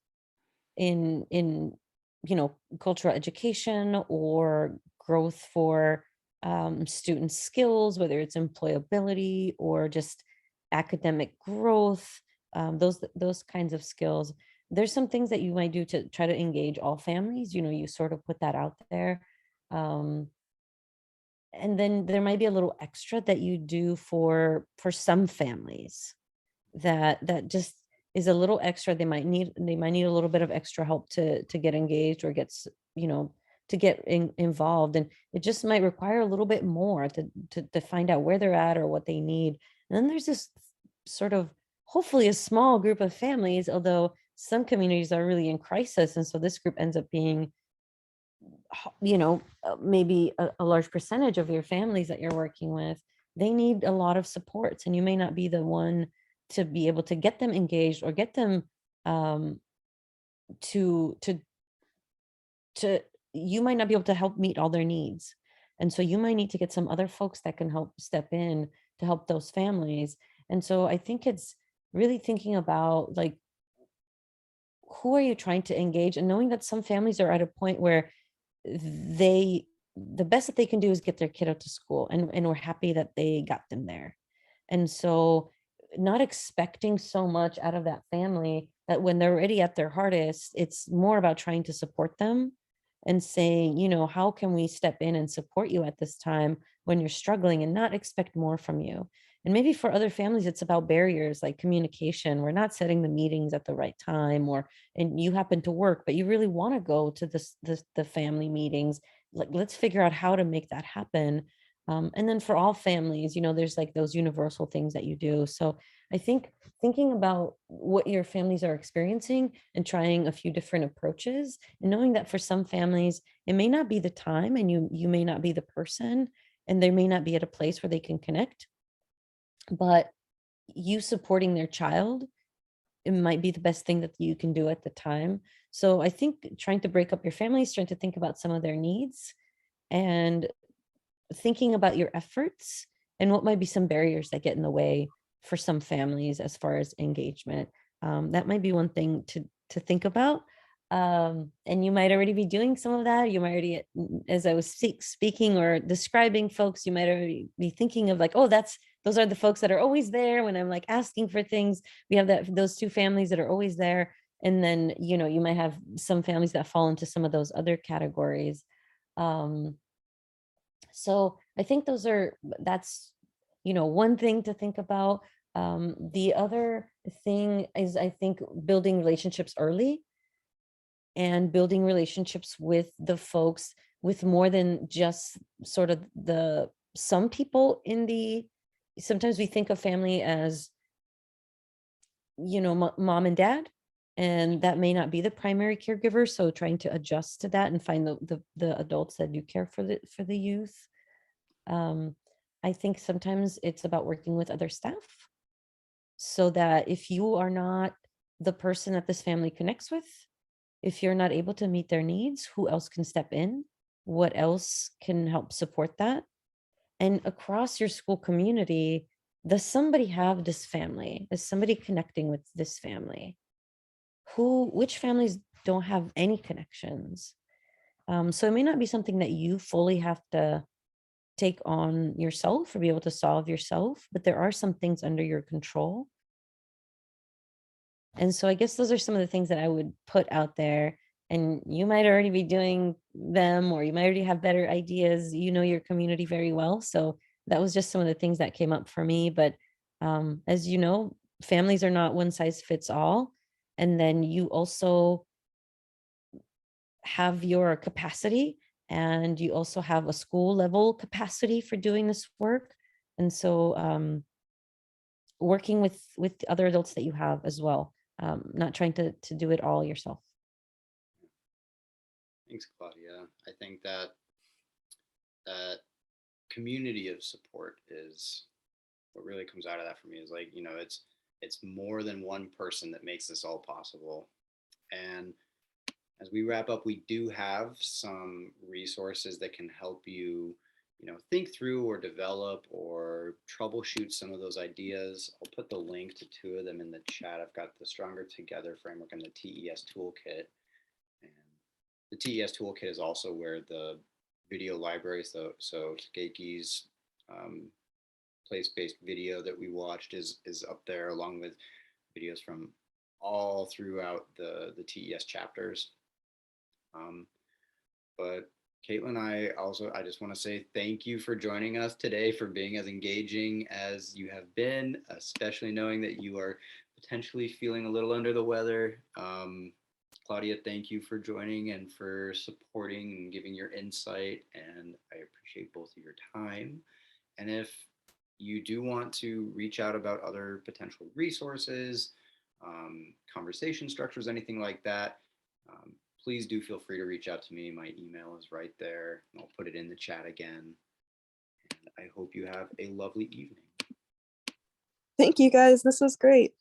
Speaker 3: in cultural education or growth for student skills, whether it's employability or just academic growth, those kinds of skills. There's some things that you might do to try to engage all families. You sort of put that out there. um, and then there might be a little extra that you do for some families that just is a little extra. They might need a little bit of extra help to get engaged or you know to get involved, and it just might require a little bit more to find out where they're at or what they need. And then there's this sort of, hopefully, a small group of families, although some communities are really in crisis, and so this group ends up being maybe a large percentage of your families that you're working with. They need a lot of supports, and you may not be the one to be able to get them engaged or get them um, to to to you might not be able to help meet all their needs. And so you might need to get some other folks that can help step in to help those families. And so I think it's really thinking about, like, who are you trying to engage, and knowing that some families are at a point where the best that they can do is get their kiddo to school, and we're happy that they got them there. And so not expecting so much out of that family, that when they're already at their hardest, it's more about trying to support them and saying, how can we step in and support you at this time when you're struggling, and not expect more from you. And maybe for other families, it's about barriers like communication. We're not setting the meetings at the right time, and you happen to work, but you really want to go to the family meetings. Like, let's figure out how to make that happen. And then for all families, there's like those universal things that you do. So I think thinking about what your families are experiencing and trying a few different approaches, and knowing that for some families, it may not be the time, and you may not be the person, and they may not be at a place where they can connect, but you supporting their child, it might be the best thing that you can do at the time. So I think trying to break up your families, trying to think about some of their needs, and thinking about your efforts and what might be some barriers that get in the way for some families as far as engagement. That might be one thing to think about. And you might already be doing some of that. You might already, as I was speaking or describing folks, you might already be thinking of like, oh, those are the folks that are always there when I'm like asking for things. We have those two families that are always there. And then, you might have some families that fall into some of those other categories. So I think that's one thing to think about. The other thing is, I think, building relationships early, and building relationships with the folks, with more than just sort of some people sometimes we think of family as, mom and dad, and that may not be the primary caregiver. So trying to adjust to that and find the adults that do care for the youth. I think sometimes it's about working with other staff, so that if you are not the person that this family connects with, if you're not able to meet their needs, who else can step in? What else can help support that? And across your school community, does somebody have this family? Is somebody connecting with this family? Which families don't have any connections? So it may not be something that you fully have to take on yourself or be able to solve yourself, but there are some things under your control. And so I guess those are some of the things that I would put out there. And you might already be doing them, or you might already have better ideas. You know your community very well. So that was just some of the things that came up for me. But as you know, families are not one size fits all. And then you also have your capacity, and you also have a school level capacity for doing this work. And so working with other adults that you have as well, not trying to do it all yourself.
Speaker 1: Thanks, Claudia. I think that that community of support is what really comes out of that for me. Is like, it's more than one person that makes this all possible. And as we wrap up, we do have some resources that can help you, think through or develop or troubleshoot some of those ideas. I'll put the link to 2 of them in the chat. I've got the Stronger Together framework and the TES toolkit. And the TES toolkit is also where the video libraries, so Genki's place-based video that we watched is up there, along with videos from all throughout the TES chapters. But Caitlin, I just want to say thank you for joining us today, for being as engaging as you have been, especially knowing that you are potentially feeling a little under the weather. Claudia, thank you for joining and for supporting and giving your insight, and I appreciate both of your time. And if you do want to reach out about other potential resources, conversation structures, anything like that, please do feel free to reach out to me. My email is right there. I'll put it in the chat again. And I hope you have a lovely evening.
Speaker 2: Thank you guys. This was great.